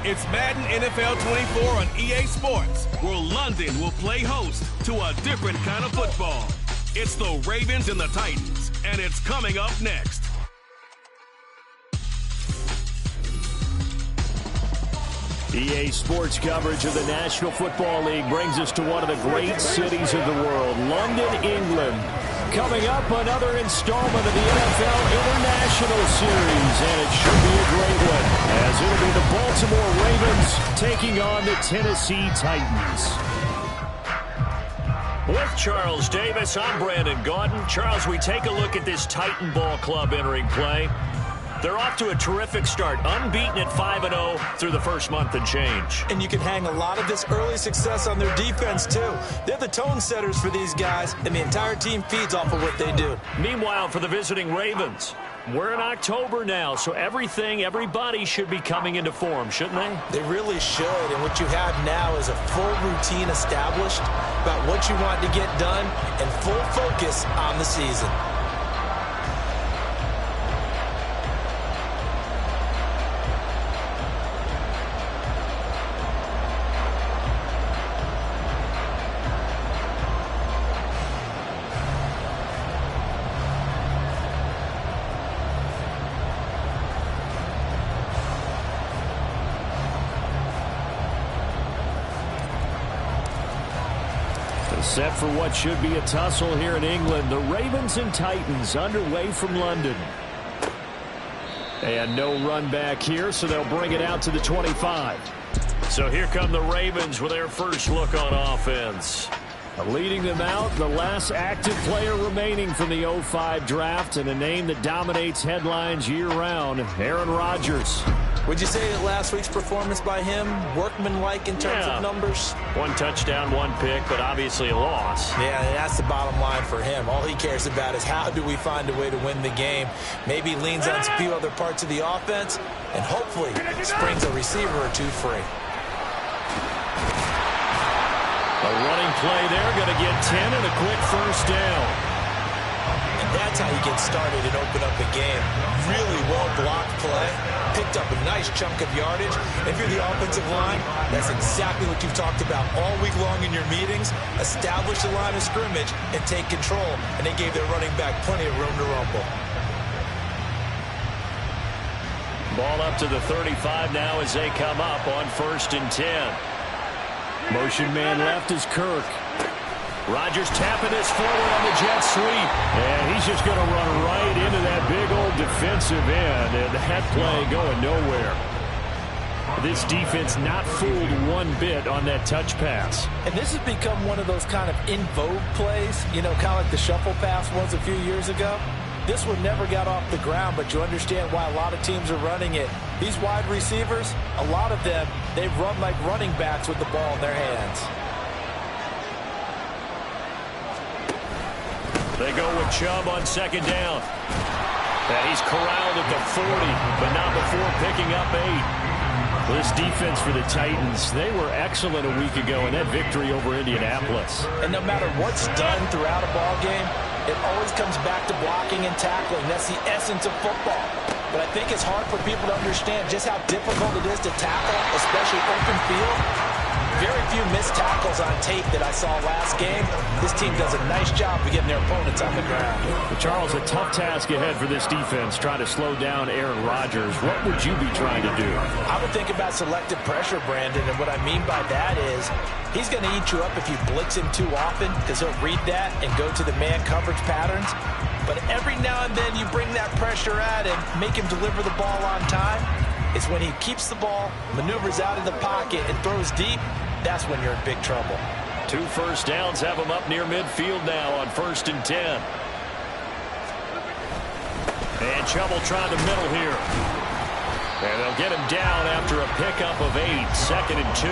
It's Madden NFL 24 on EA Sports, where London will play host to a different kind of football. It's the Ravens and the Titans, and it's coming up next. EA Sports coverage of the National Football League brings us to one of the great cities of the world, London, England. Coming up, another installment of the NFL International Series, and it should be a great one, as it'll be the Baltimore Ravens taking on the Tennessee Titans. With Charles Davis, I'm Brandon Gaudin. Charles, we take a look at this Titan Ball Club entering play. They're off to a terrific start, unbeaten at 5-0 through the first month and change. And you can hang a lot of this early success on their defense, too. They're the tone setters for these guys, and the entire team feeds off of what they do. Meanwhile, for the visiting Ravens, we're in October now, so everybody should be coming into form, shouldn't they? They really should, and what you have now is a full routine established about what you want to get done and full focus on the season. Set for what should be a tussle here in England. The Ravens and Titans underway from London. And no run back here, so they'll bring it out to the 25. So here come the Ravens with their first look on offense. Leading them out, the last active player remaining from the 05 draft, and a name that dominates headlines year-round, Aaron Rodgers. Would you say that last week's performance by him, workmanlike in terms of numbers? One touchdown, one pick, but obviously a loss. Yeah, that's the bottom line for him. All he cares about is how do we find a way to win the game. Maybe leans on a few other parts of the offense, and hopefully springs a receiver or two free. A running play there, going to get 10 and a quick first down. And that's how you get started and open up a game. Really well-blocked play. Picked up a nice chunk of yardage. If you're the offensive line, that's exactly what you've talked about all week long in your meetings. Establish the line of scrimmage and take control. And they gave their running back plenty of room to rumble. Ball up to the 35 now as they come up on 1st and 10. Motion man left is Kirk. Rodgers tapping this forward on the jet sweep. And he's just going to run right into that big old defensive end. And that play going nowhere. This defense not fooled one bit on that touch pass. And this has become one of those kind of in vogue plays, you know, kind of like the shuffle pass was a few years ago. This one never got off the ground, but you understand why a lot of teams are running it. These wide receivers, a lot of them, they run like running backs with the ball in their hands. They go with Chubb on 2nd down. And he's corralled at the 40, but not before picking up 8. This defense for the Titans, they were excellent a week ago in that victory over Indianapolis. And no matter what's done throughout a ball game, it always comes back to blocking and tackling. That's the essence of football. But I think it's hard for people to understand just how difficult it is to tackle, especially open field. Very few missed tackles on tape that I saw last game. This team does a nice job of getting their opponents on the ground. Charles, a tough task ahead for this defense, trying to slow down Aaron Rodgers. What would you be trying to do? I would think about selective pressure, Brandon, and what I mean by that is he's going to eat you up if you blitz him too often because he'll read that and go to the man coverage patterns. But every now and then you bring that pressure at him, make him deliver the ball on time. It's when he keeps the ball, maneuvers out of the pocket, and throws deep. That's when you're in big trouble. 2 first downs have them up near midfield now on 1st and 10. And trouble trying to middle here. And they'll get him down after a pickup of 8, 2nd and 2.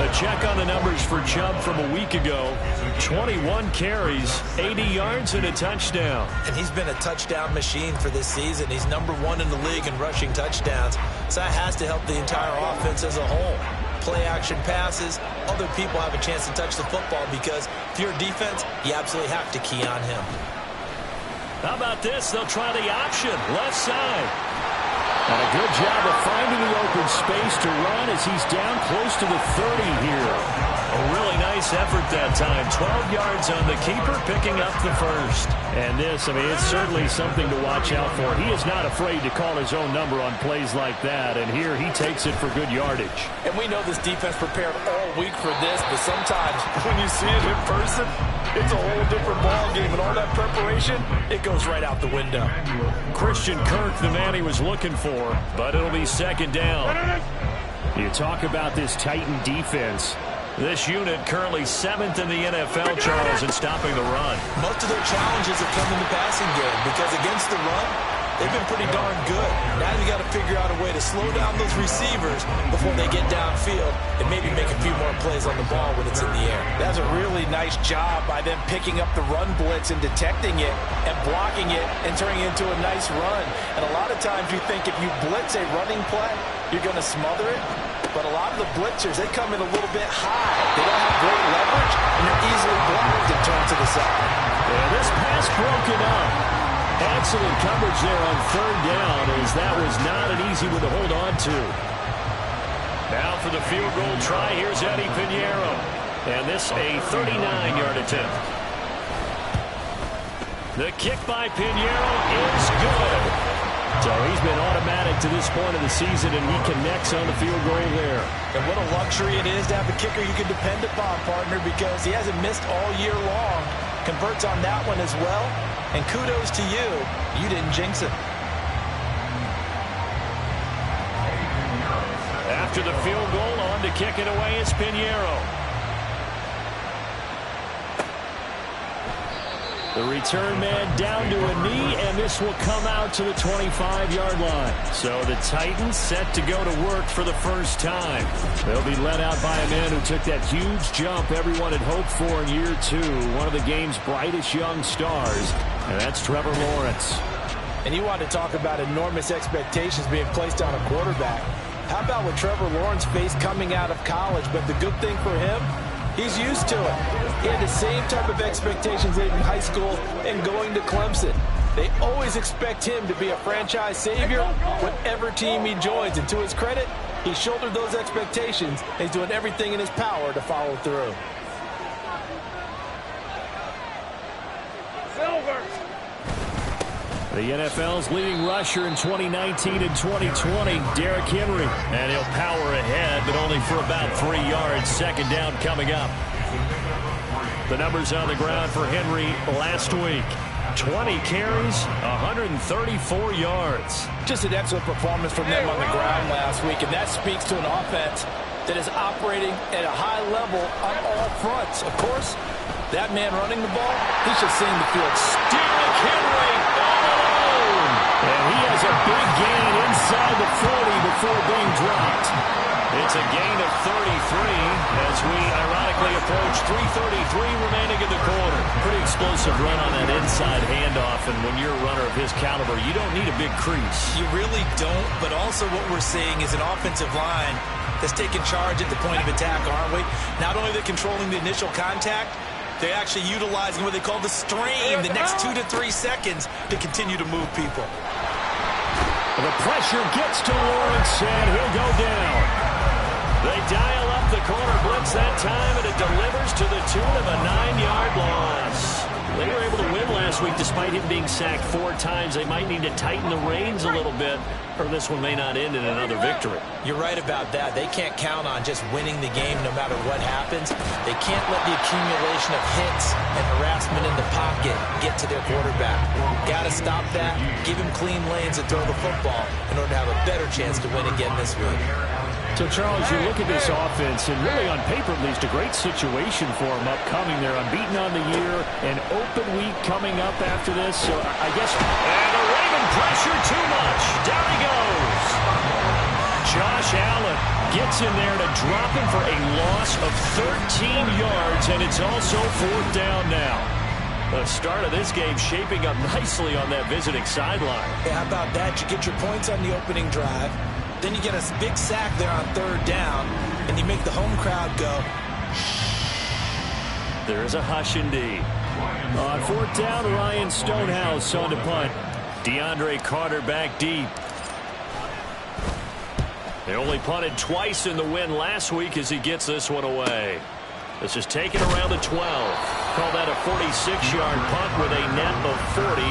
A check on the numbers for Chubb from a week ago. 21 carries, 80 yards, and a touchdown. And he's been a touchdown machine for this season. He's #1 in the league in rushing touchdowns. So that has to help the entire offense as a whole. Play action passes, other people have a chance to touch the football because if you're a defense, you absolutely have to key on him. How about this? They'll try the option, left side. And a good job of finding the open space to run as he's down close to the 30 here. A really nice effort that time. 12 yards on the keeper, picking up the first. And this, I mean, it's certainly something to watch out for. He is not afraid to call his own number on plays like that. And here he takes it for good yardage. And we know this defense prepared all week for this, but sometimes when you see it in person, it's a whole different ball game. And all that preparation, it goes right out the window. Christian Kirk, the man he was looking for, but it'll be 2nd down. You talk about this Titan defense. This unit currently 7th in the NFL, Charles, in stopping the run. Most of their challenges have come in the passing game because against the run, they've been pretty darn good. Now you got to figure out a way to slow down those receivers before they get downfield and maybe make a few more plays on the ball when it's in the air. That's a really nice job by them picking up the run blitz and detecting it and blocking it and turning it into a nice run. And a lot of times you think if you blitz a running play, you're going to smother it. But a lot of the blitzers, they come in a little bit high. They don't have great leverage, and they're easily blocked and turned to the side. Yeah, this pass broken up. Excellent coverage there on 3rd down, as that was not an easy one to hold on to. Now for the field goal try, here's Eddie Pinheiro. And this a 39-yard attempt. The kick by Pinheiro is good. So he's been automatic to this point of the season, and he connects on the field goal there. And what a luxury it is to have a kicker you can depend upon, partner, because he hasn't missed all year long. Converts on that one as well. And kudos to you. You didn't jinx it. After the field goal, on to kick it away is Pinheiro. The return man down to a knee, and this will come out to the 25-yard line. So the Titans set to go to work for the first time. They'll be led out by a man who took that huge jump everyone had hoped for in year 2, one of the game's brightest young stars, and that's Trevor Lawrence. And you want to talk about enormous expectations being placed on a quarterback. How about what Trevor Lawrence faced coming out of college? But the good thing for him, he's used to it. He had the same type of expectations in high school and going to Clemson. They always expect him to be a franchise savior, whatever team he joins. And to his credit, he shouldered those expectations, and he's doing everything in his power to follow through. The NFL's leading rusher in 2019 and 2020, Derrick Henry. And he'll power ahead, but only for about 3 yards. 2nd down coming up. The numbers on the ground for Henry last week. 20 carries, 134 yards. Just an excellent performance from them on the ground last week, and that speaks to an offense that is operating at a high level on all fronts. Of course, that man running the ball, he's just seeing the field. Derrick Henry all alone. And he has a big gain inside the 40 before being dropped. It's a gain of 33 as we ironically approach 3:33 remaining in the quarter. Pretty explosive run on that inside handoff, and when you're a runner of his caliber, you don't need a big crease. You really don't, but also what we're seeing is an offensive line that's taking charge at the point of attack, aren't we? Not only are they controlling the initial contact, they're actually utilizing what they call the stream, the next 2 to 3 seconds to continue to move people. The pressure gets to Lawrence, and he'll go down. They dial up the corner blitz that time, and it delivers to the tune of a 9-yard loss. They were able to win last week despite him being sacked 4 times. They might need to tighten the reins a little bit, or this one may not end in another victory. You're right about that. They can't count on just winning the game no matter what happens. They can't let the accumulation of hits and harassment in the pocket get to their quarterback. Got to stop that, give him clean lanes and throw the football in order to have a better chance to win again this week. So, Charles, you look at this offense, and really on paper, at least, a great situation for them upcoming. They're unbeaten on the year, an open week coming up after this. So, I guess... And the Raven pressure too much. Down he goes. Josh Allen gets in there to drop him for a loss of 13 yards, and it's also 4th down now. The start of this game shaping up nicely on that visiting sideline. Yeah, how about that? You get your points on the opening drive. Then you get a big sack there on 3rd down, and you make the home crowd go. There is a hush indeed. On 4th down, Ryan Stonehouse on to punt. DeAndre Carter back deep. They only punted twice in the win last week as he gets this one away. This is taken around the 12. Call that a 46-yard punt with a net of 40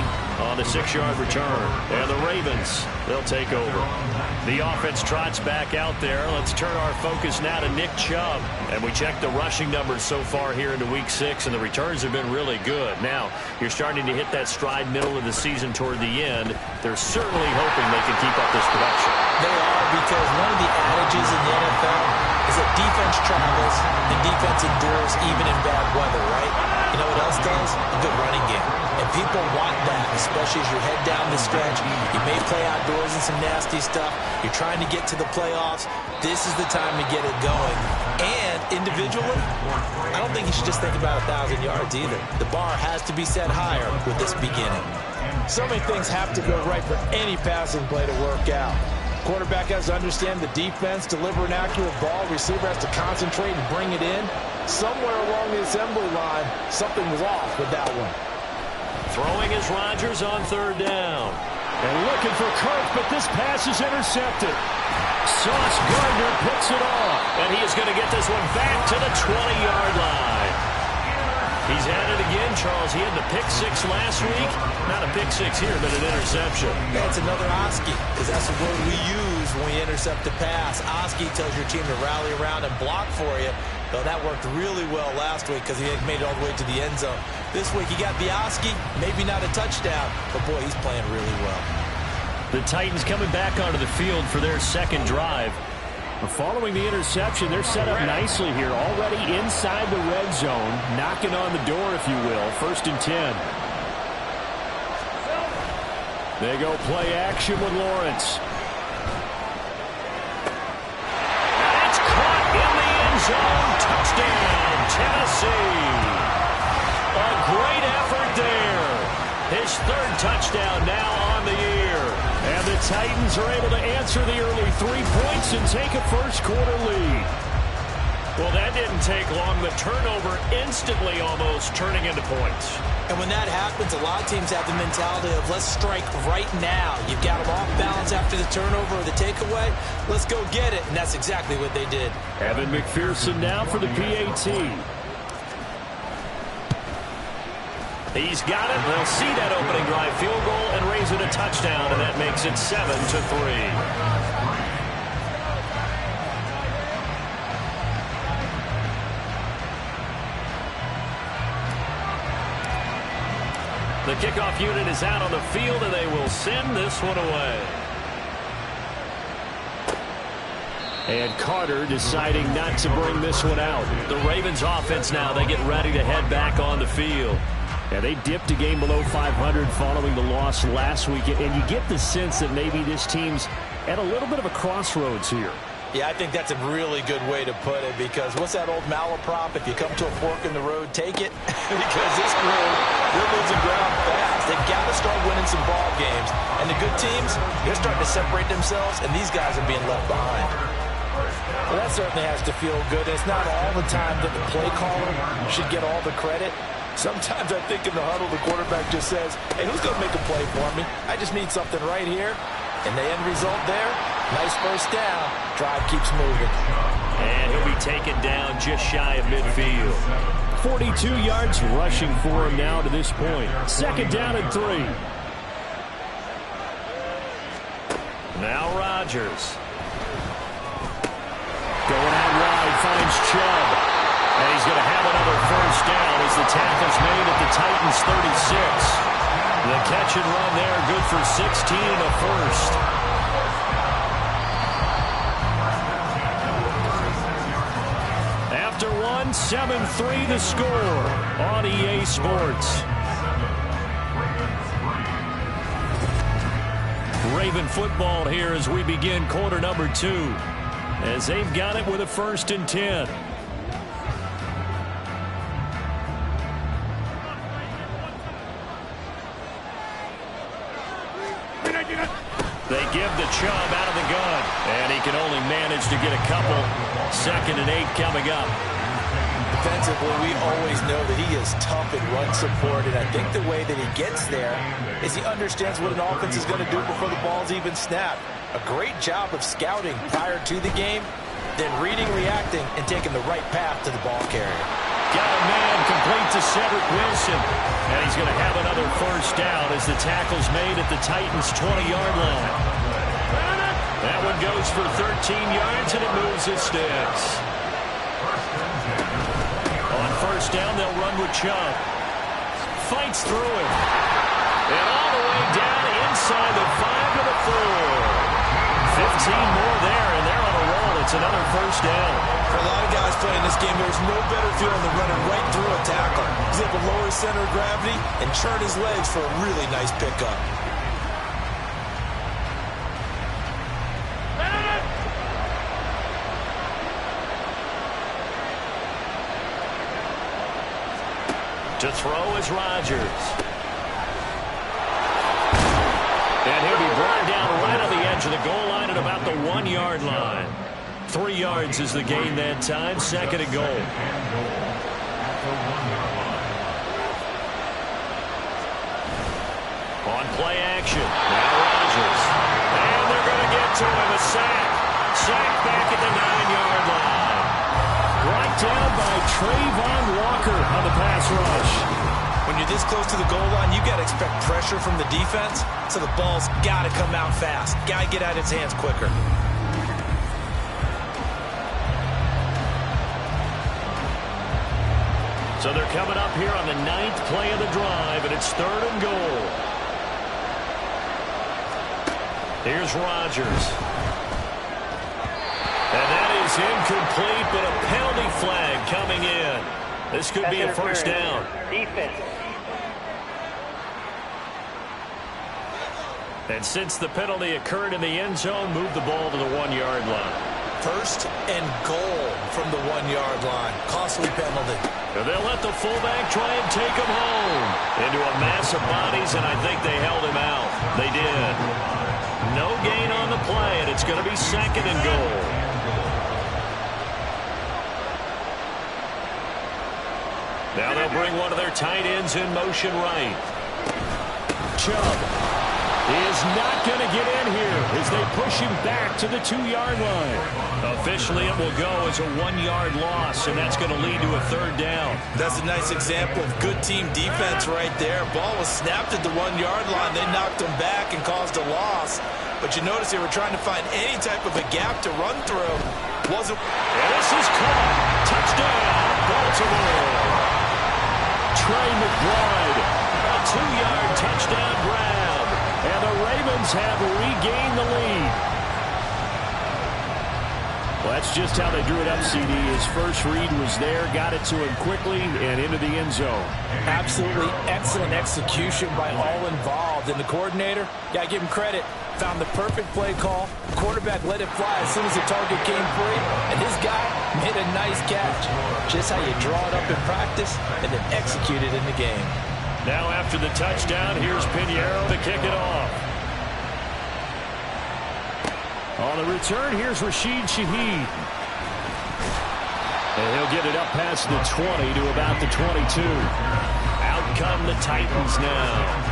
on the 6-yard return. And the Ravens, they'll take over. The offense trots back out there. Let's turn our focus now to Nick Chubb. And we check the rushing numbers so far here into Week 6, and the returns have been really good. Now, you're starting to hit that stride middle of the season toward the end. They're certainly hoping they can keep up this production. They are, because one of the adages in the NFL is that defense travels and defense endures even in bad weather, right? You know what else does? A good running game. And people want that, especially as you head down the stretch. You may play outdoors in some nasty stuff. You're trying to get to the playoffs. This is the time to get it going. And individually, I don't think you should just think about 1,000 yards either. The bar has to be set higher with this beginning. So many things have to go right for any passing play to work out. Quarterback has to understand the defense, deliver an accurate ball. Receiver has to concentrate and bring it in. Somewhere along the assembly line, something was off with that one. Throwing is Rodgers on 3rd down. And looking for Kirk, but this pass is intercepted. Sauce Gardner picks it off. And he is going to get this one back to the 20-yard line. He's at it again, Charles. He had the pick 6 last week. Not a pick 6 here, but an interception. That's another Oski, because that's the word we use when we intercept the pass. Oski tells your team to rally around and block for you. Though that worked really well last week because he had made it all the way to the end zone. This week he got the Oski, maybe not a touchdown, but boy, he's playing really well. The Titans coming back onto the field for their 2nd drive. Following the interception, they're set up nicely here, already inside the red zone, knocking on the door, if you will. 1st and 10. They go play action with Lawrence. That's caught in the end zone. Touchdown, Tennessee. A great effort there. His 3rd touchdown now on the year. And the Titans are able to answer the early 3 points and take a first-quarter lead. Well, that didn't take long. The turnover instantly almost turning into points. And when that happens, a lot of teams have the mentality of let's strike right now. You've got them off balance after the turnover or the takeaway. Let's go get it. And that's exactly what they did. Evan McPherson now for the PAT. He's got it. They'll see that opening drive field goal and raise it a touchdown, and that makes it 7-3. The kickoff unit is out on the field, and they will send this one away. And Carter deciding not to bring this one out. The Ravens offense now, they get ready to head back on the field. Yeah, they dipped a game below 500 following the loss last week, and you get the sense that maybe this team's at a little bit of a crossroads here. Yeah, I think that's a really good way to put it, because what's that old malaprop? If you come to a fork in the road, take it. Because this crew, they're losing ground fast. They've got to start winning some ball games. And the good teams, they're starting to separate themselves, and these guys are being left behind. Well, that certainly has to feel good. It's not all the time that the play caller should get all the credit. Sometimes I think in the huddle, the quarterback just says, hey, who's going to make a play for me? I just need something right here. And the end result there, nice first down. Drive keeps moving. And he'll be taken down just shy of midfield. 42 yards rushing for him now to this point. 2nd down and 3. Now Rodgers. Going out wide, finds Chubb. And he's going to have another first down as the tackle's made at the Titans' 36. The catch and run there, good for 16 and a first. 7-3 the score on EA Sports. Raven football here as we begin quarter number 2, as they've got it with a 1st and 10. They give the Chubb out of the gun, and he can only manage to get a couple. 2nd and 8 coming up. Defensively, we always know that he is tough in run support, and I think the way that he gets there is he understands what an offense is going to do before the ball's even snapped. A great job of scouting prior to the game, then reading, reacting, and taking the right path to the ball carrier. Got a man complete to Cedric Wilson, and he's going to have another 1st down as the tackle's made at the Titans' 20-yard line. That one goes for 13 yards, and it moves his sticks. On 1st down, they'll run with Chubb. Fights through it. And all the way down inside the 5 to the 4. 15 more there, and they're on a roll. It's another 1st down. For a lot of guys playing this game, there's no better feeling than running right through a tackle. He's able to lower his center of gravity and churn his legs for a really nice pickup. To throw is Rodgers. And he'll be brought down right on the edge of the goal line at about the 1-yard line. 3 yards is the gain that time. 2nd and goal. On play action. Now Rodgers. And they're going to get to him. A sack. Sack back at the 9-yard line. Right down by Trayvon Walker on the pass rush. When you're this close to the goal line, you got to expect pressure from the defense, so the ball's got to come out fast. Got to get out of his hands quicker. So they're coming up here on the 9th play of the drive, and it's 3rd and goal. Here's Rodgers. And that is incomplete, but a penalty flag coming in. This could be a 1st down. Defense. And since the penalty occurred in the end zone, move the ball to the 1-yard line. 1st and goal from the 1-yard line. Costly penalty. And they'll let the fullback try and take him home into a mass of bodies, and I think they held him out. They did. No gain on the play, and it's going to be 2nd and goal. Now they'll bring one of their tight ends in motion right. Chubb is not going to get in here as they push him back to the 2-yard line. Officially, it will go as a 1-yard loss, and that's going to lead to a 3rd down. That's a nice example of good team defense right there. Ball was snapped at the 1-yard line. They knocked him back and caused a loss. But you notice they were trying to find any type of a gap to run through. Wasn't. And this is caught. Touchdown, Baltimore. Trey McBride, a 2-yard touchdown grab, and the Ravens have regained the lead. Well, that's just how they drew it up, CD. His first read was there, got it to him quickly, and into the end zone. Absolutely excellent execution by all involved. And the coordinator, got to give him credit, found the perfect play call. Quarterback let it fly as soon as the target came free, and this guy made a nice catch. Just how you draw it up in practice and then execute it in the game. Now after the touchdown, here's Pinheiro to kick it off. On the return, here's Rashid Shaheed. And he'll get it up past the 20 to about the 22. Out come the Titans now.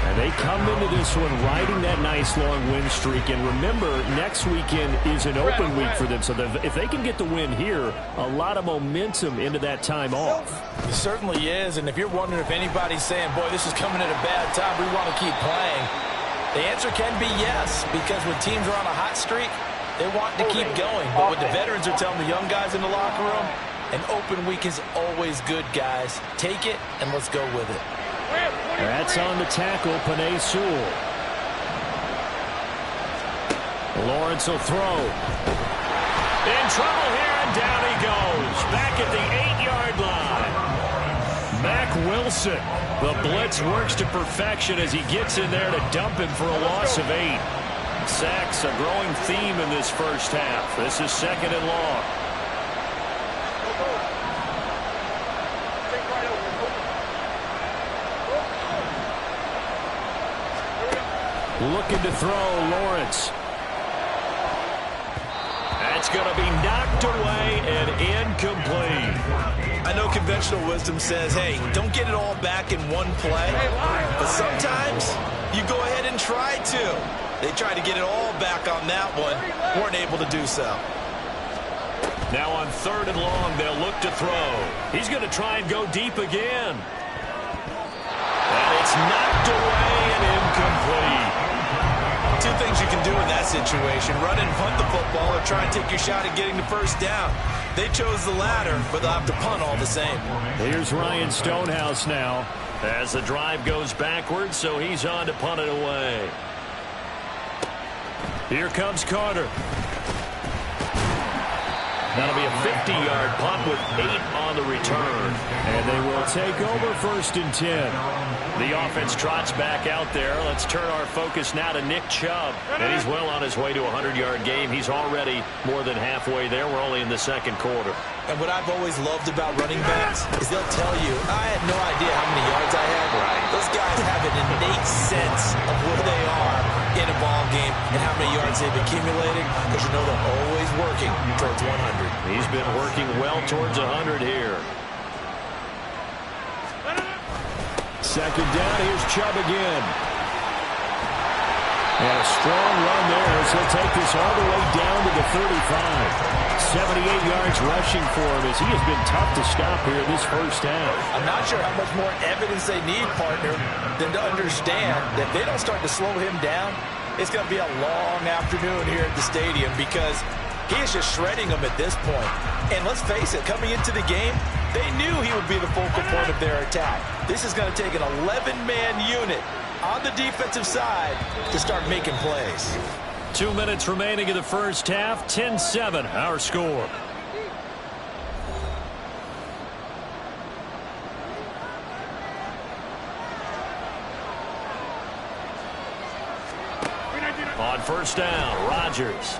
And they come into this one riding that nice long win streak. And remember, next weekend is an open week for them. So if they can get the win here, a lot of momentum into that time off. It certainly is. And if you're wondering if anybody's saying, boy, this is coming at a bad time, we want to keep playing, the answer can be yes. Because when teams are on a hot streak, they want to keep going. But what the veterans are telling the young guys in the locker room, an open week is always good, guys. Take it, and let's go with it. That's on the tackle, Penei Sewell. Lawrence will throw. In trouble here, and down he goes. Back at the 8 Wilson. The blitz works to perfection as he gets in there to dump him for a loss of 8. Sacks a growing theme in this first half. This is 2nd and long. Looking to throw, Lawrence. That's going to be knocked away and incomplete. I know conventional wisdom says, hey, don't get it all back in one play. But sometimes you go ahead and try to. They tried to get it all back on that one. Weren't able to do so. Now on 3rd and long, they'll look to throw. He's going to try and go deep again. And it's knocked away and incomplete. 2 things you can do in that situation: run and punt the football, or try and take your shot at getting the first down. They chose the latter, but they'll have to punt all the same. Here's Ryan Stonehouse now as the drive goes backwards, so he's on to punt it away. Here comes Carter. That'll be a 50-yard punt with 8 on the return. And they will take over 1st and 10. The offense trots back out there. Let's turn our focus now to Nick Chubb. And he's well on his way to a 100-yard game. He's already more than halfway there. We're only in the 2nd quarter. And what I've always loved about running backs is they'll tell you, I had no idea how many yards I had. Right. Those guys have an innate sense of where they are in a ball game and how many yards they've accumulated, because you know they're always working towards 100. He's been working well towards 100 here. 2nd down, here's Chubb again. And a strong run there as he'll take this all the way down to the 35. 78 yards rushing for him as he has been tough to stop here in this first half. I'm not sure how much more evidence they need, partner, than to understand that if they don't start to slow him down, it's going to be a long afternoon here at the stadium, because he is just shredding them at this point. And let's face it, coming into the game, they knew he would be the focal point of their attack. This is going to take an 11-man unit on the defensive side to start making plays. 2 minutes remaining in the first half. 10-7, our score. On 1st down, Rodgers.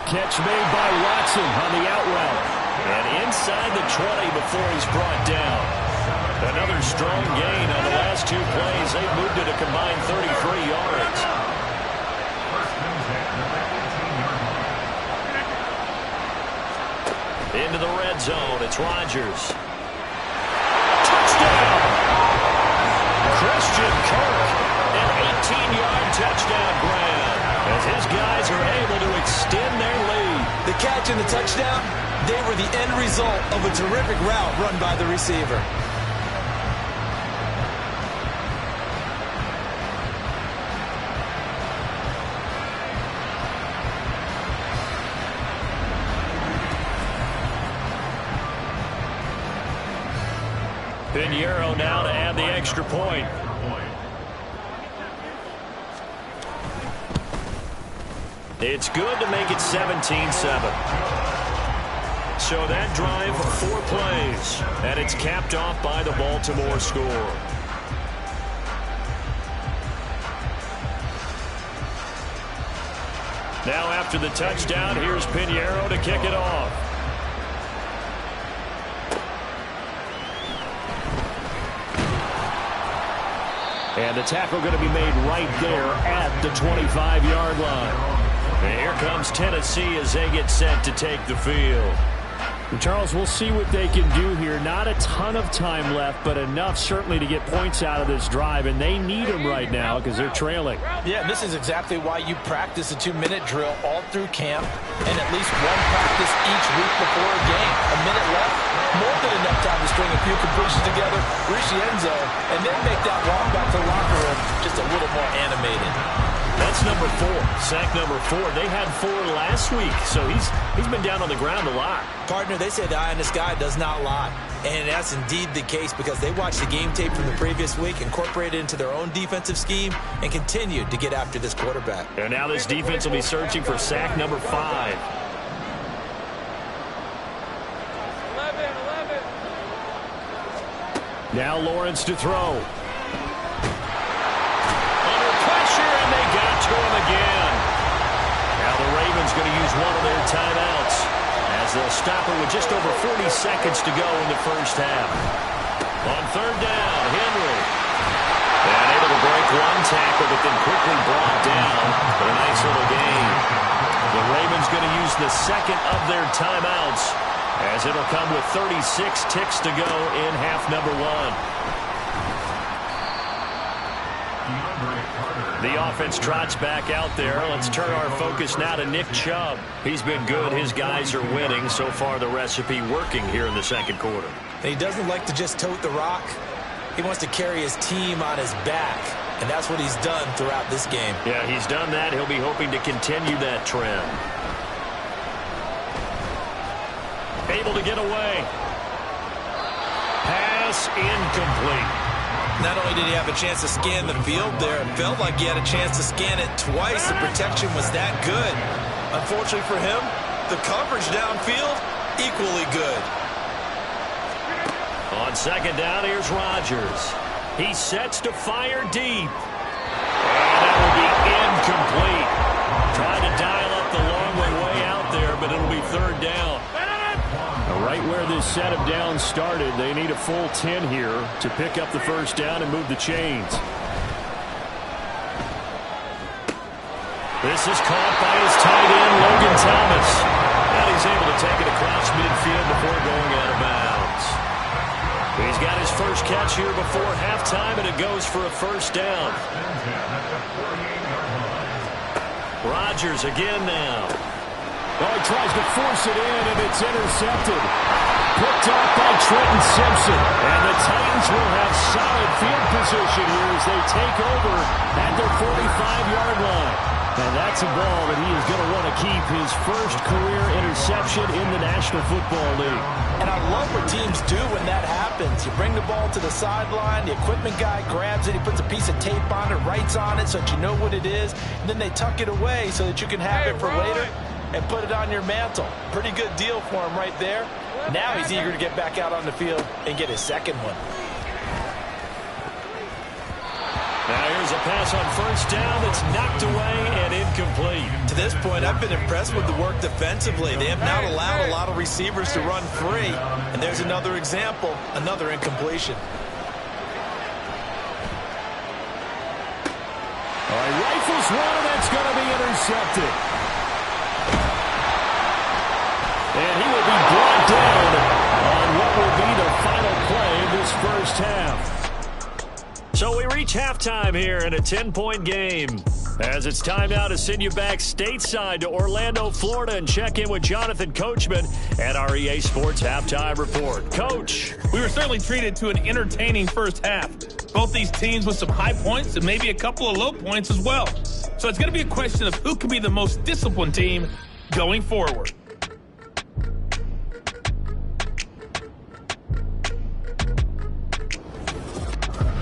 Catch made by Watson on the out route. And inside the 20 before he's brought down. Another strong gain on the last 2 plays. They've moved it a combined 33 yards. Into the red zone. It's Rodgers. Touchdown! Christian Kirk. An 18-yard touchdown grab, as his guys are able to extend their lead. The catch and the touchdown, they were the end result of a terrific route run by the receiver. Pinheiro now to add the extra point. It's good to make it 17-7. So that drive, 4 plays, and it's capped off by the Baltimore score. Now after the touchdown, here's Pinheiro to kick it off. And the tackle going to be made right there at the 25-yard line. And here comes Tennessee as they get set to take the field. And Charles, we'll see what they can do here. Not a ton of time left, but enough certainly to get points out of this drive. And they need them right now because they're trailing. Yeah, and this is exactly why you practice a 2-minute drill all through camp and at least one practice each week before a game. A minute left, more than enough time to string a few completions together, reach the end zone, and then make that walk back to the locker room just a little more animated. That's number 4, sack number 4. They had 4 last week, so he's been down on the ground a lot. Partner, they say the eye in the sky does not lie. And that's indeed the case because they watched the game tape from the previous week, incorporated it into their own defensive scheme, and continued to get after this quarterback. And now this defense will be searching for sack number 5. 11. Now Lawrence to throw. Under pressure, and they got to him again. Now the Ravens going to use one of their timeouts as they'll stop it with just over 40 seconds to go in the first half. On third down, Henry. And able to break one tackle, but then quickly brought down. But a nice little gain. The Ravens going to use the second of their timeouts as it'll come with 36 ticks to go in half number one. The offense trots back out there. Let's turn our focus now to Nick Chubb. He's been good. His guys are winning. So far, the recipe working here in the second quarter. He doesn't like to just tote the rock. He wants to carry his team on his back, and that's what he's done throughout this game. Yeah, he's done that. He'll be hoping to continue that trend. Able to get away. Pass incomplete. Not only did he have a chance to scan the field there, it felt like he had a chance to scan it twice. The protection was that good. Unfortunately for him, the coverage downfield, equally good. On second down, here's Rodgers. He sets to fire deep. And that will be incomplete. Tried to dial up the long way out there, but it'll be third down. Right where this set of downs started, they need a full 10 here to pick up the first down and move the chains. This is caught by his tight end, Logan Thomas. And he's able to take it across midfield before going out of bounds. He's got his first catch here before halftime, and it goes for a first down. Rodgers again now. Oh, he tries to force it in, and it's intercepted. Picked off by Trenton Simpson. And the Titans will have solid field position here as they take over at their 45-yard line. And that's a ball that he is going to want to keep, his first career interception in the National Football League. And I love what teams do when that happens. You bring the ball to the sideline, the equipment guy grabs it, he puts a piece of tape on it, writes on it so that you know what it is, and then they tuck it away so that you can have it for later and put it on your mantle. Pretty good deal for him right there. Now he's eager to get back out on the field and get his second one. Now here's a pass on first down that's knocked away and incomplete. To this point, I've been impressed with the work defensively. They have not allowed a lot of receivers to run free. And there's another example, another incompletion. All right, rifles one, that's going to be intercepted. And he will be brought down on what will be the final play of this first half. So we reach halftime here in a 10-point game. As it's time now to send you back stateside to Orlando, Florida, and check in with Jonathan Coachman at our EA Sports Halftime Report. Coach. We were certainly treated to an entertaining first half. Both these teams with some high points and maybe a couple of low points as well. So it's going to be a question of who can be the most disciplined team going forward.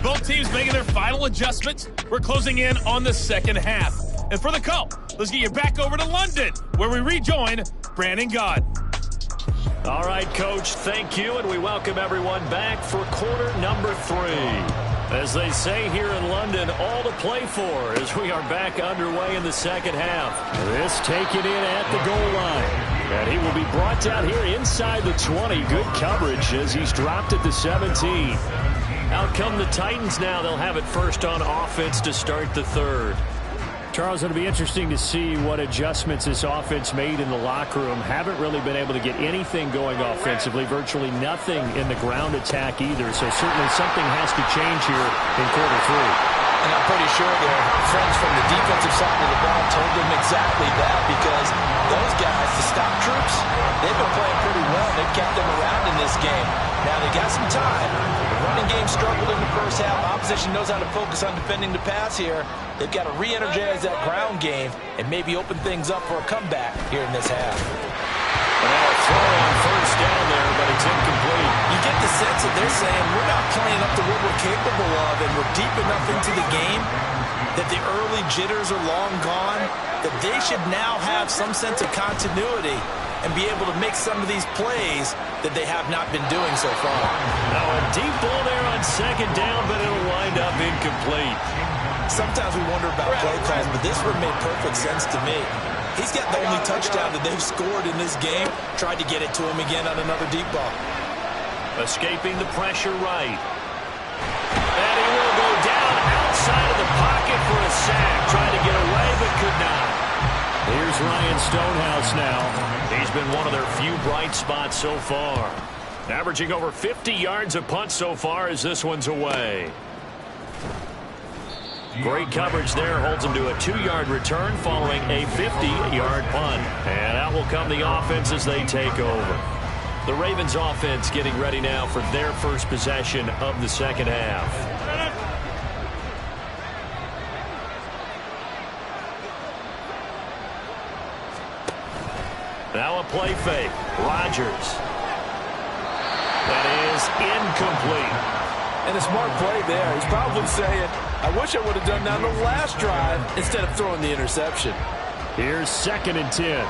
Both teams making their final adjustments. We're closing in on the second half. And for the call, let's get you back over to London, where we rejoin Brandon Gaudin. All right, Coach, thank you, and we welcome everyone back for quarter number 3. As they say here in London, all to play for as we are back underway in the second half. This taken in at the goal line. And he will be brought down here inside the 20. Good coverage as he's dropped at the 17. Out come the Titans now. They'll have it first on offense to start the third. Charles, it'll be interesting to see what adjustments this offense made in the locker room. Haven't really been able to get anything going offensively. Virtually nothing in the ground attack either. So certainly something has to change here in quarter 3. And I'm pretty sure their friends from the defensive side of the ball told them exactly that, because those guys, the stop troops, they've been playing pretty well. They've kept them around in this game. Now they got some time. The running game struggled in the first half. Opposition knows how to focus on defending the pass here. They've got to re-energize that ground game and maybe open things up for a comeback here in this half. Now a throw on first down there, but it's incomplete. You get the sense that they're saying we're not playing up to what we're capable of, and we're deep enough into the game that the early jitters are long gone, that they should now have some sense of continuity and be able to make some of these plays that they have not been doing so far. Now a deep ball there on on second down, but it'll wind up incomplete. Sometimes we wonder about play calls, but this one made perfect sense to me. He's got the only touchdown that they've scored in this game. Tried to get it to him again on another deep ball. Escaping the pressure right. And he will go down outside of the pocket for a sack. Tried to get away, but could not. Here's Ryan Stonehouse now. He's been one of their few bright spots so far. Averaging over 50 yards a punt so far as this one's away. Great coverage there. Holds him to a 2-yard return following a 50-yard punt. And out will come the offense as they take over. The Ravens offense getting ready now for their first possession of the second half. Now a play fake. Rodgers. That is incomplete. And a smart play there. He's probably saying, I wish I would have done that on the last drive instead of throwing the interception. Here's 2nd and 10.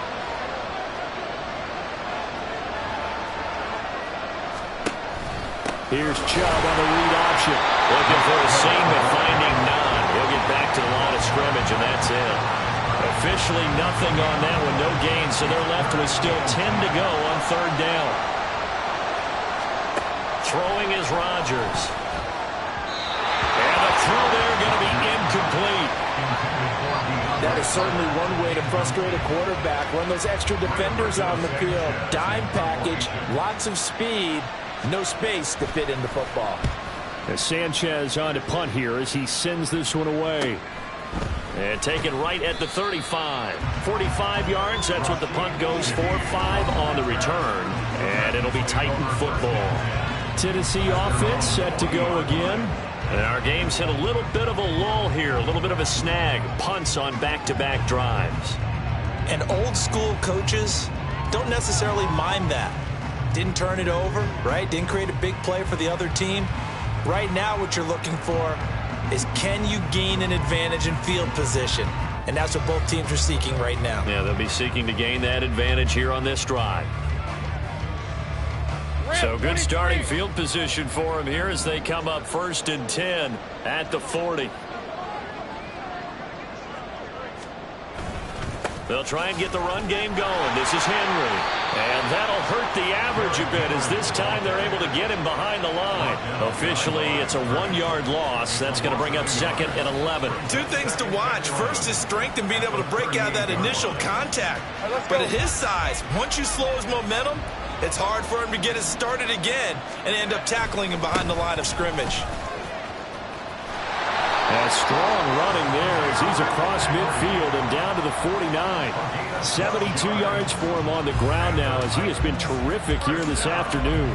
Here's Chubb on the read option. Looking for a seam, but finding none. He'll get back to the line of scrimmage, and that's it. Officially nothing on that one, no gain, so they're left with still 10 to go on 3rd down. Throwing is Rodgers. And the throw there going to be incomplete. That is certainly one way to frustrate a quarterback. Run those extra defenders on the field. Dime package, lots of speed, no space to fit in the football. Sanchez on to punt here as he sends this one away. And taken right at the 35. 45 yards, that's what the punt goes for. 5 on the return. And it'll be Titan football. Tennessee offense set to go again. And our game's hit a little bit of a lull here, a little bit of a snag. Punts on back-to-back drives. And old school coaches don't necessarily mind that. Didn't turn it over, right? Didn't create a big play for the other team. Right now what you're looking for is can you gain an advantage in field position? And that's what both teams are seeking right now. Yeah, they'll be seeking to gain that advantage here on this drive. So good starting field position for them here as they come up 1st and 10 at the 40. They'll try and get the run game going. This is Henry. And that'll hurt the average a bit as this time they're able to get him behind the line. Officially, it's a 1-yard loss. That's going to bring up 2nd and 11. 2 things to watch. First is strength and being able to break out that initial contact. But at his size, once you slow his momentum, it's hard for him to get it started again and end up tackling him behind the line of scrimmage. A strong running there as he's across midfield and down to the 49. 72 yards for him on the ground now as he has been terrific here this afternoon.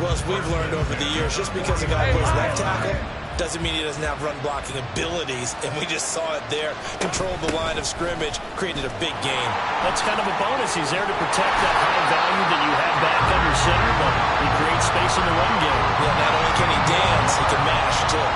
Well, as we've learned over the years, just because a guy plays left tackle doesn't mean he doesn't have run blocking abilities, and we just saw it there. Controlled the line of scrimmage, created a big gain. That's kind of a bonus. He's there to protect that high value that you have back under center, but he creates space in the run game. Yeah, not only can he dance, he can mash, too.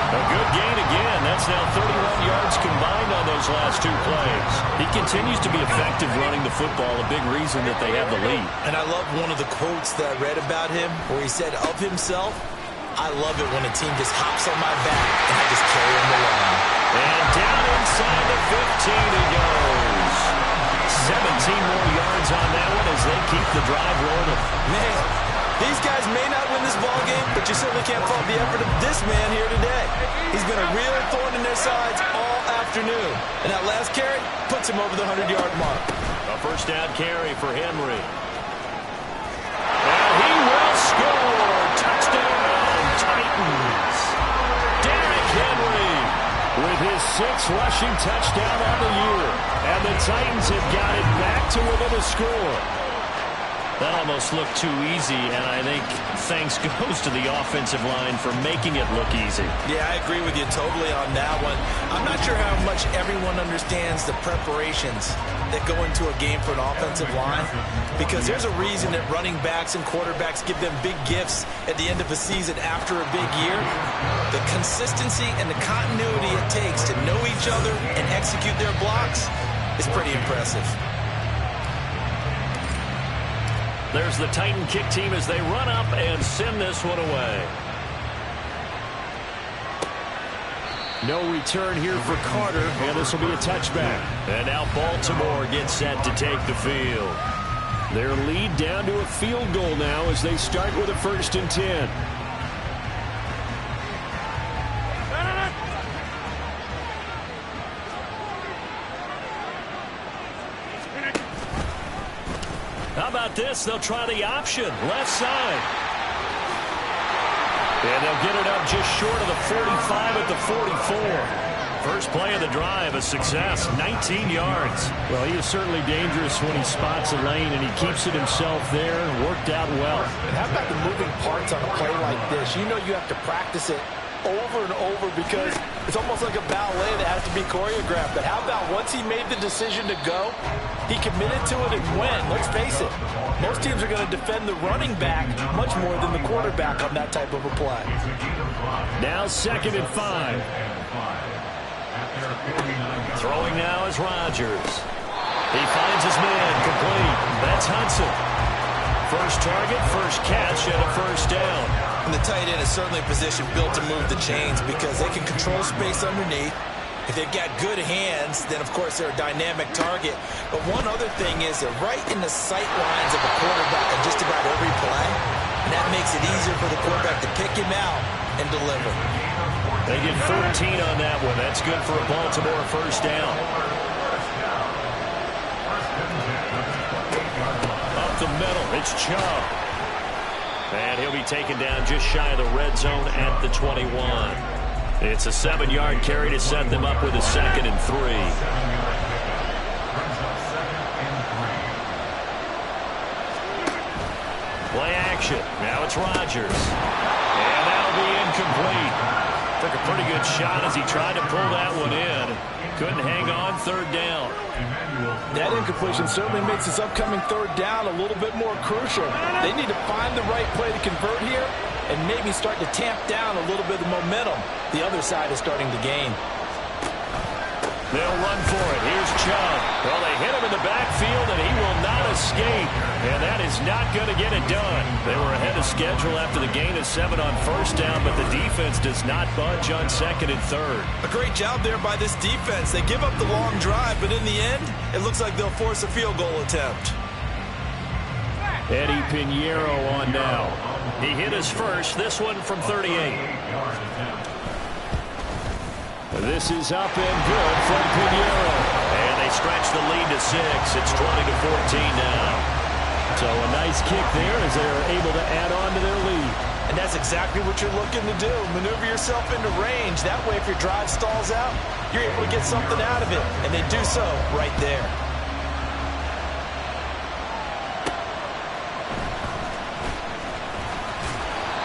A good gain again. That's now 31 yards combined on those last 2 plays. He continues to be effective running the football, a big reason that they have the lead. And I love one of the quotes that I read about him where he said of himself, I love it when a team just hops on my back and I just carry him along. And down inside the 15 he goes. 17 more yards on that one as they keep the drive rolling. Man, these guys may not win this ball game, but you certainly can't fault the effort of this man here today. He's been a real thorn in their sides all afternoon. And that last carry puts him over the 100-yard mark. A first down carry for Henry. And he will score. Touchdown, Titans. Derrick Henry with his 6th rushing touchdown on the year. And the Titans have got it back to within a score. That almost looked too easy, and I think thanks goes to the offensive line for making it look easy. Yeah, I agree with you totally on that one. I'm not sure how much everyone understands the preparations that go into a game for an offensive line, because there's a reason that running backs and quarterbacks give them big gifts at the end of a season after a big year. The consistency and the continuity it takes to know each other and execute their blocks is pretty impressive. There's the Titan kick team as they run up and send this one away. No return here for Carter, and this will be a touchback. And now Baltimore gets set to take the field. Their lead down to a field goal now as they start with a 1st and 10. How about this? They'll try the option, left side. And they'll get it up just short of the 45 at the 44. First play of the drive, a success, 19 yards. Well, he is certainly dangerous when he spots a lane, and he keeps it himself there and worked out well. And how about the moving parts on a play like this? You know you have to practice it over and over because it's almost like a ballet that has to be choreographed. But how about once he made the decision to go, he committed to it and went. Let's face it, most teams are going to defend the running back much more than the quarterback on that type of a play. Now 2nd and 5. Throwing now is Rodgers. He finds his man, complete. That's Hudson. First target, first catch, and a 1st down. And the tight end is certainly a position built to move the chains because they can control space underneath. If they've got good hands, then of course they're a dynamic target. But one other thing is they're right in the sight lines of a quarterback on just about every play. And that makes it easier for the quarterback to pick him out and deliver. They get 14 on that one. That's good for a Baltimore 1st down. Up the middle, it's Chubb. And he'll be taken down just shy of the red zone at the 21. It's a 7-yard carry to set them up with a 2nd and 3. Play action. Now it's Rodgers. And that'll be incomplete. Took a pretty good shot as he tried to pull that one in. Couldn't hang on, 3rd down. That incompletion certainly makes this upcoming 3rd down a little bit more crucial. They need to find the right play to convert here and maybe start to tamp down a little bit of momentum. The other side is starting to gain. They'll run for it. Here's Chubb. Well, they hit him in the backfield, and he will not escape. And that is not going to get it done. They were ahead of schedule after the gain of 7 on 1st down, but the defense does not budge on 2nd and 3rd. A great job there by this defense. They give up the long drive, but in the end, it looks like they'll force a field goal attempt. Eddie Pinheiro on now. He hit his first, this one from 38. This is up and good from Pinheiro. And they stretch the lead to 6. It's 20-14 now. So a nice kick there as they're able to add on to their lead. And that's exactly what you're looking to do. Maneuver yourself into range. That way, if your drive stalls out, you're able to get something out of it. And they do so right there.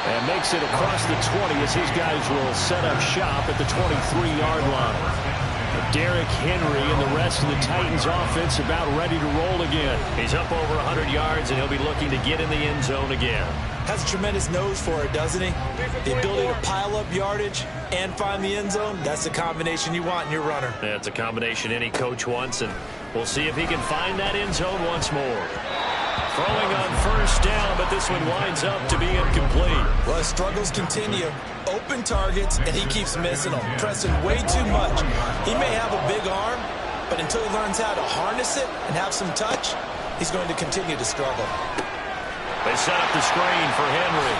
And makes it across the 20 as his guys will set up shop at the 23-yard line. Derrick Henry and the rest of the Titans offense about ready to roll again. He's up over 100 yards, and he'll be looking to get in the end zone again. Has a tremendous nose for it, doesn't he? The ability to pile up yardage and find the end zone, that's the combination you want in your runner. That's a combination any coach wants, and we'll see if he can find that end zone once more. Throwing on 1st down, but this one winds up to be incomplete. Well, his struggles continue. Open targets, and he keeps missing them, pressing way too much. He may have a big arm, but until he learns how to harness it and have some touch, he's going to continue to struggle. They set up the screen for Henry.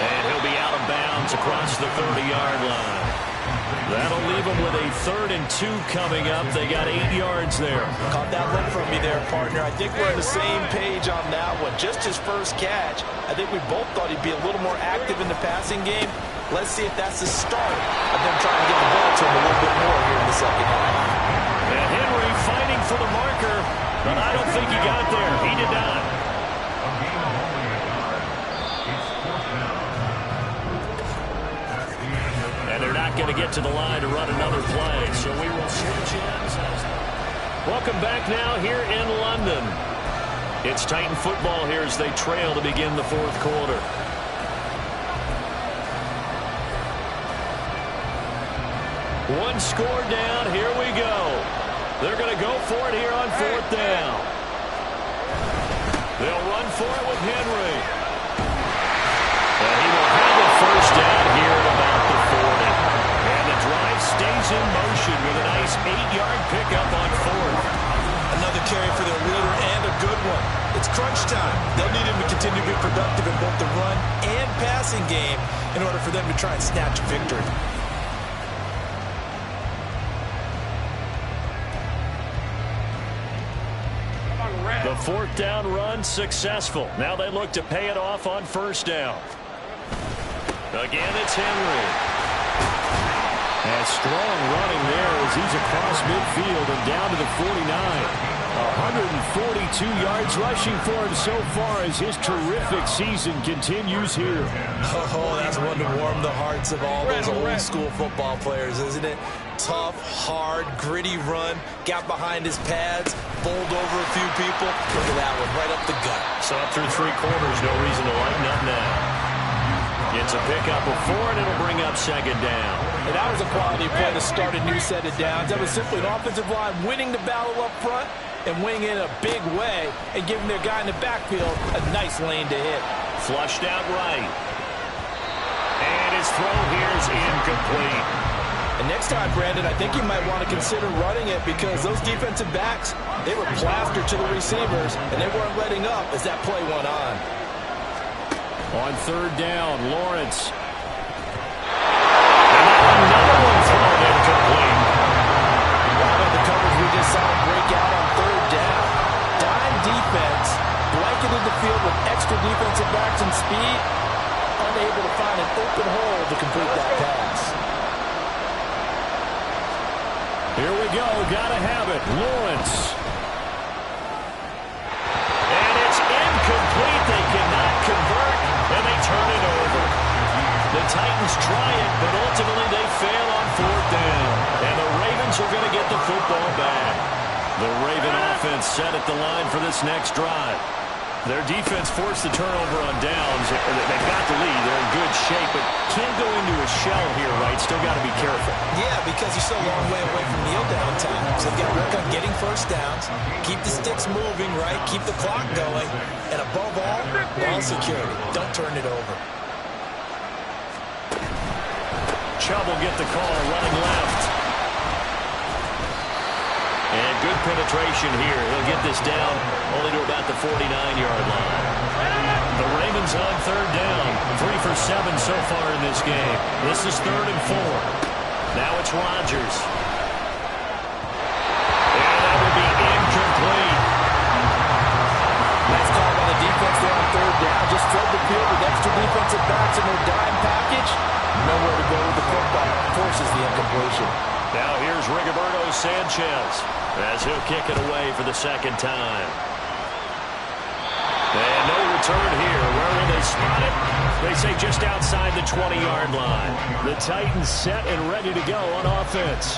And he'll be out of bounds across the 30-yard line. That'll leave them with a 3rd and 2 coming up. They got 8 yards there. Caught that look from me there, partner. I think we're on the same page on that one. Just his first catch. I think we both thought he'd be a little more active in the passing game. Let's see if that's the start of them trying to get the ball to him a little bit more here in the 2nd half. And Henry fighting for the marker, but I don't think he got there. He did not. They're not going to get to the line to run another play, so we will switch ends. Welcome back now here in London. It's Titan football here as they trail to begin the 4th quarter. One score down, here we go. They're going to go for it here on 4th down. They'll run for it with Henry. And he will have a 1st down here at about the 40. And crunch time. They'll need him to continue to be productive in both the run and passing game in order for them to try and snatch a victory. The fourth down run successful. Now they look to pay it off on first down. Again, it's Henry. And strong running there as he's across midfield and down to the 49. 142 yards rushing for him so far as his terrific season continues here. Oh, that's one to warm the hearts of all those old school football players, isn't it? Tough, hard, gritty run. Got behind his pads, bowled over a few people. Look at that one, right up the gut. So up through 3 quarters, no reason to lighten up now. It's a pickup of 4, and it'll bring up second down. And that was a quality play to start a new set of downs. That was simply an offensive line winning the battle up front and winning in a big way and giving their guy in the backfield a nice lane to hit. Flushed out right. And his throw here is incomplete. And next time, Brandon, I think you might want to consider running it because those defensive backs, they were plastered to the receivers, and they weren't letting up as that play went on. On third down, Lawrence. Another one thrown incomplete. Wow, the coverage we just saw break out on third down. Dime defense, blanketed the field with extra defensive backs and speed, unable to find an open hole to complete that pass. Here we go, gotta have it, Lawrence. And it's incomplete. They cannot convert, and they turn it over. The Titans try it, but ultimately they fail on fourth down. And the Ravens are going to get the football back. The Raven offense set at the line for this next drive. Their defense forced the turnover on downs. They've got the lead. They're in good shape, but can't go into a shell here, right? Still got to be careful. Yeah, because you're so long way away from kneel down time. So they've got to work on getting first downs, keep the sticks moving, right? Keep the clock going. And above all, ball security. Don't turn it over. Chubb will get the call running left. And good penetration here. He'll get this down only to about the 49-yard line. The Ravens on third down. 3 for 7 so far in this game. This is 3rd and 4. Now it's Rodgers. And that will be incomplete. Nice call by the defense there on third down. Just flood the field with extra defensive backs in their dime package. Nowhere to go with the football. Forces the incompletion. Now here's Rigoberto Sanchez as he'll kick it away for the second time. And no return here. Where will they spot it? They say just outside the 20-yard line. The Titans set and ready to go on offense.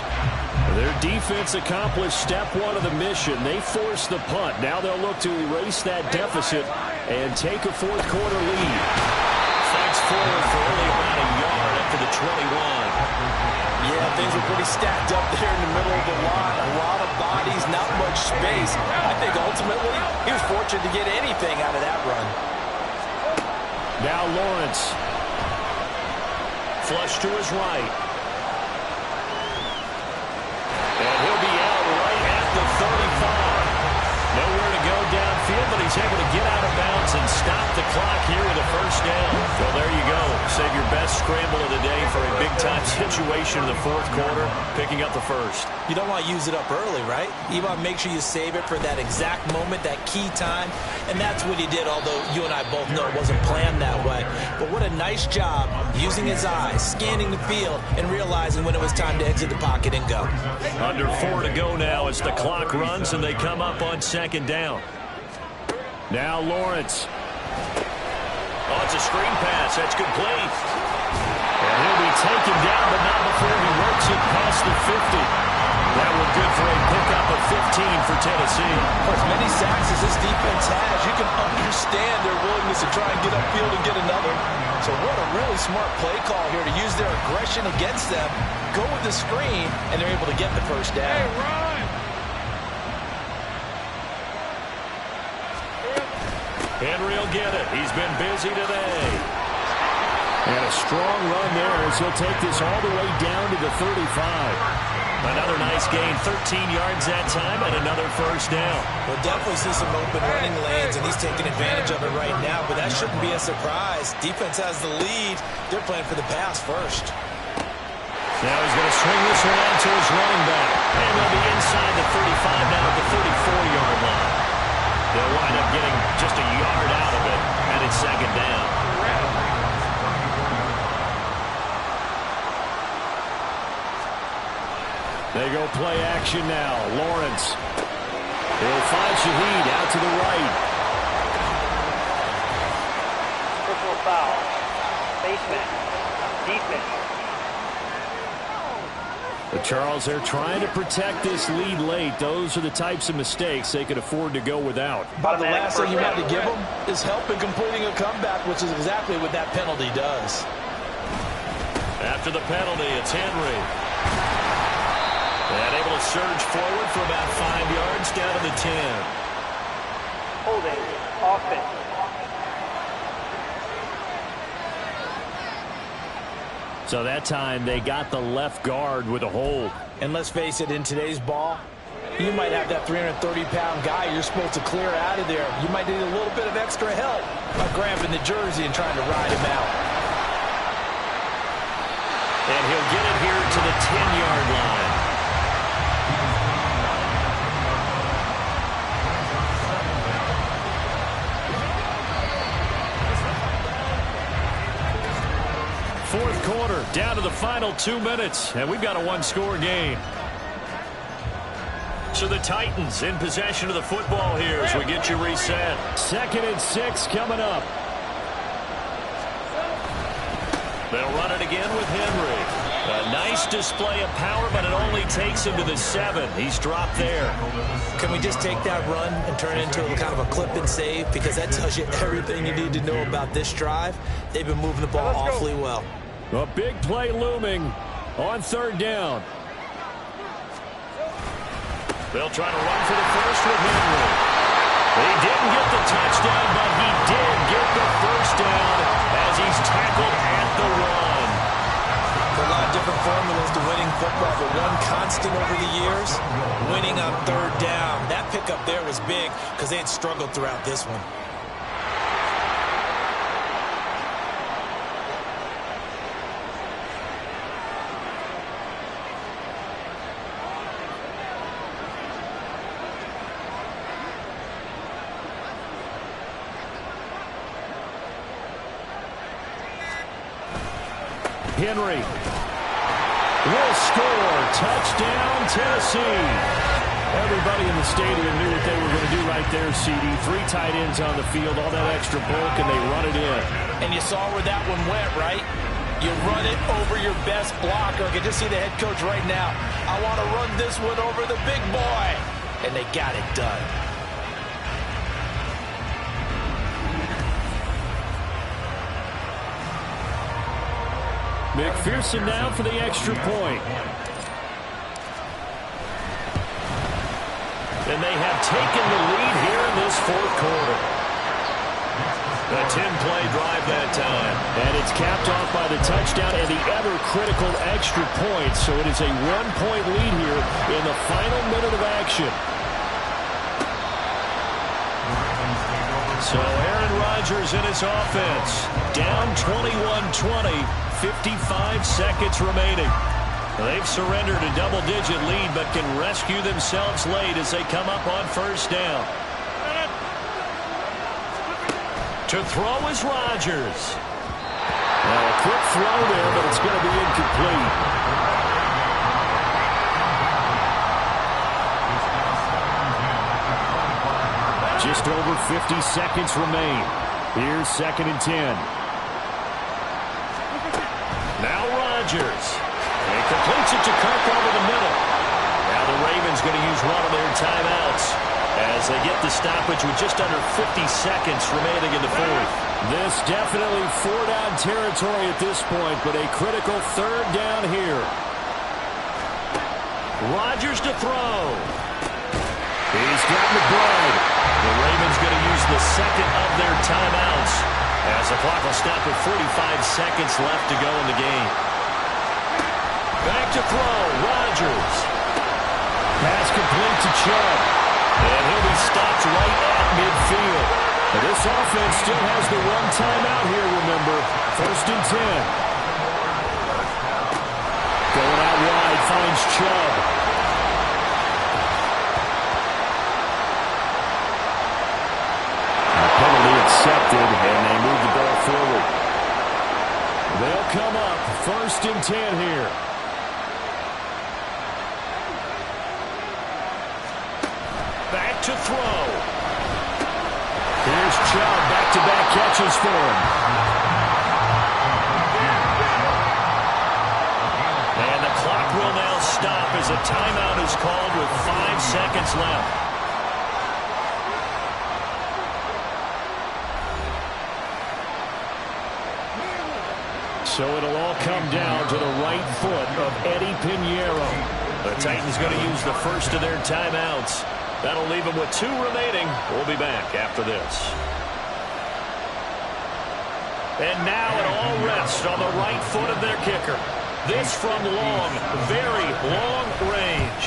Their defense accomplished step 1 of the mission. They forced the punt. Now they'll look to erase that deficit and take a fourth quarter lead. Fights forward for only about a yard up to the 21. Yeah, things were pretty stacked up there in the middle of the line. A lot of bodies, not much space. I think ultimately he was fortunate to get anything out of that run. Now Lawrence. Flush to his right. And he'll be out right at the 35. Nowhere to go downfield, but he's able to get out of bounds and stop the clock here with a first down. Well, there you go. Save your best scramble of the day for a big-time situation in the fourth quarter, picking up the first. You don't want to use it up early, right? You want to make sure you save it for that exact moment, that key time, and that's what he did, although you and I both know it wasn't planned that way. But what a nice job using his eyes, scanning the field, and realizing when it was time to exit the pocket and go. Under 4 to go now as the clock runs and they come up on second down. Now Lawrence. Oh, it's a screen pass. That's complete. And he'll be taken down, but not before he works it past the 50. That one good for a pickup of 15 for Tennessee. For as many sacks as this defense has, you can understand their willingness to try and get upfield and get another. So what a really smart play call here to use their aggression against them, go with the screen, and they're able to get the first down. Hey, run! Henry will get it. He's been busy today. And a strong run there as he'll take this all the way down to the 35. Another nice gain, 13 yards that time, and another first down. We'll definitely see some open running lanes, and he's taking advantage of it right now, but that shouldn't be a surprise. Defense has the lead. They're playing for the pass first. Now he's going to swing this around to his running back. And they'll be inside the 35 now at the 34-yard line. They'll wind up getting just a yard out of it, and it's second down. They go play action now. Lawrence. He'll find Shaheed out to the right. Personal foul. Basement. Defense. But Charles, they're trying to protect this lead late. Those are the types of mistakes they could afford to go without. But the last thing you want to give them is help in completing a comeback, which is exactly what that penalty does. After the penalty, it's Henry. And able to surge forward for about 5 yards down to the 10. Holding. Offense. So that time they got the left guard with a hold. And let's face it, in today's ball, you might have that 330-pound guy you're supposed to clear out of there. You might need a little bit of extra help by grabbing the jersey and trying to ride him out. And he'll get it here to the 10-yard line. Fourth quarter, down to the final 2 minutes, and we've got a one-score game. So the Titans in possession of the football here as we get you reset. 2nd and 6 coming up. They'll run it again with Henry. A nice display of power, but it only takes him to the 7. He's dropped there. Can we just take that run and turn it into a kind of a clip and save? Because that tells you everything you need to know about this drive. They've been moving the ball awfully well. A big play looming on 3rd down. They'll try to run for the first with Henry. He didn't get the touchdown, but he did get the first down as he's tackled at the 1. A lot of different formulas to winning football, but one constant over the years, winning on 3rd down. That pickup there was big because they had struggled throughout this one. Henry will score. Touchdown, Tennessee. Everybody in the stadium knew what they were going to do right there, CD. 3 tight ends on the field, all that extra bulk, and they run it in. And you saw where that one went, right? You run it over your best blocker. I can just see the head coach right now. I want to run this one over the big boy. And they got it done. McPherson now for the extra point. And they have taken the lead here in this 4th quarter. A 10-play drive that time. And it's capped off by the touchdown and the ever-critical extra point. So it is a 1-point lead here in the final minute of action. So Aaron Rodgers in his offense. Down 21-20. 55 seconds remaining. They've surrendered a double-digit lead, but can rescue themselves late as they come up on 1st down. To throw is Rodgers. Well, a quick throw there, but it's going to be incomplete. Just over 50 seconds remain. Here's 2nd and 10. Now Rodgers. He completes it to Kirk over the middle. Now the Ravens going to use one of their timeouts as they get the stoppage with just under 50 seconds remaining in the 4th. This definitely 4-down territory at this point, but a critical 3rd down here. Rodgers to throw. He's got McBride. The Ravens going to use the 2nd of their timeouts As the clock will stop with 45 seconds left to go in the game. Back to throw, Rodgers. Pass complete to Chubb. And he'll be stopped right at midfield. But this offense still has the one timeout here, remember. 1st and 10. Going out wide, finds Chubb. Penalty accepted, and they move the ball forward. They'll come up 1st and 10 here. Back to throw. Here's Chubb, back-to-back catches for him. And the clock will now stop as a timeout is called with 5 seconds left. So it'll all come down to the right foot of Eddie Pinheiro. The Titans going to use the first of their timeouts. That'll leave them with 2 remaining. We'll be back after this. And now it all rests on the right foot of their kicker. This from long, very long range.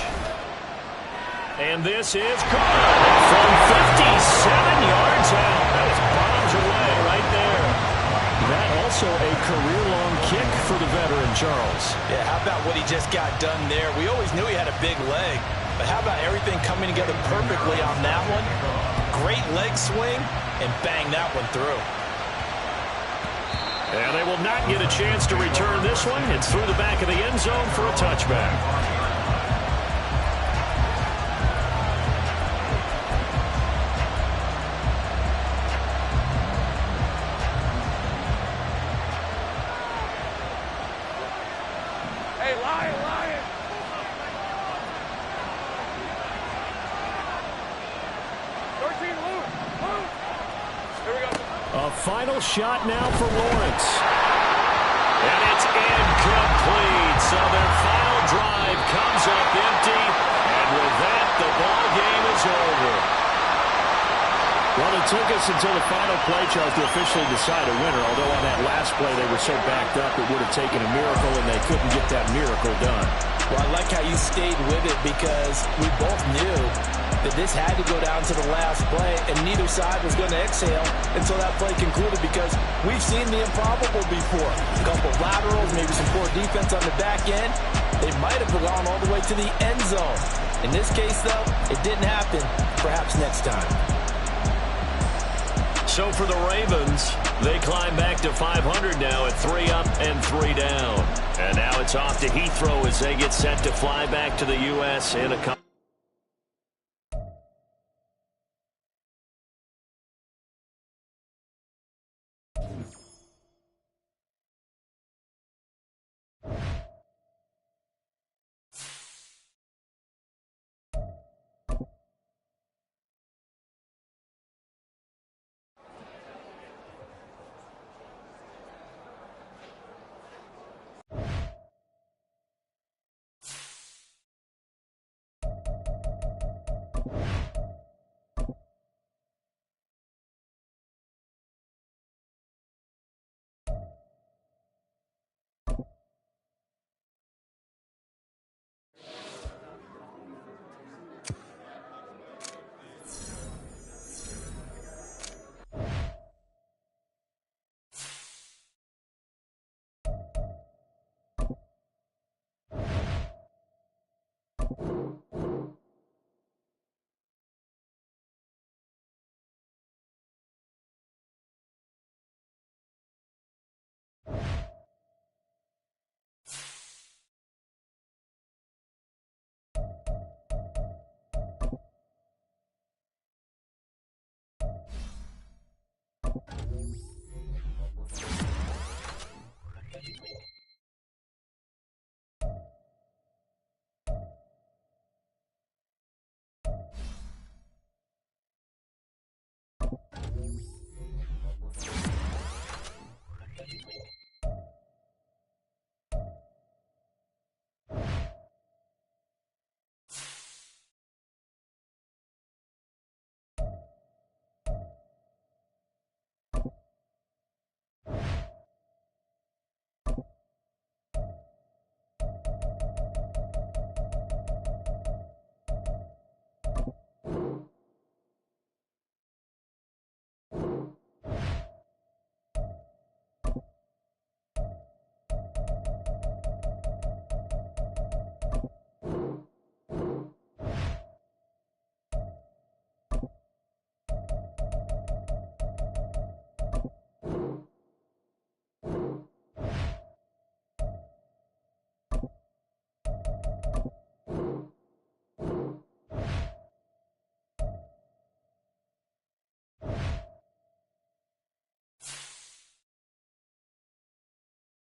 And this is caught from 57 yards out. That was bombs away right there. That also a career-long kick for the veteran, Charles. Yeah, how about what he just got done there? We always knew he had a big leg, but how about everything coming together perfectly on that one? Great leg swing, and bang that one through. And they will not get a chance to return this one. It's through the back of the end zone for a touchback. Final shot now for Lawrence. And it's incomplete. So their final drive comes up empty. And with that, the ball game is over. Well, it took us until the final play, Charles, to officially decide a winner. Although on that last play they were so backed up, it would have taken a miracle, and they couldn't get that miracle done. Well, I like how you stayed with it because we both knew that this had to go down to the last play, and neither side was going to exhale until that play concluded because we've seen the improbable before. A couple of laterals, maybe some poor defense on the back end. They might have gone all the way to the end zone. In this case, though, it didn't happen. Perhaps next time. So for the Ravens, they climb back to 500 now at 3 up and 3 down. And now it's off to Heathrow as they get set to fly back to the U.S. in a couple.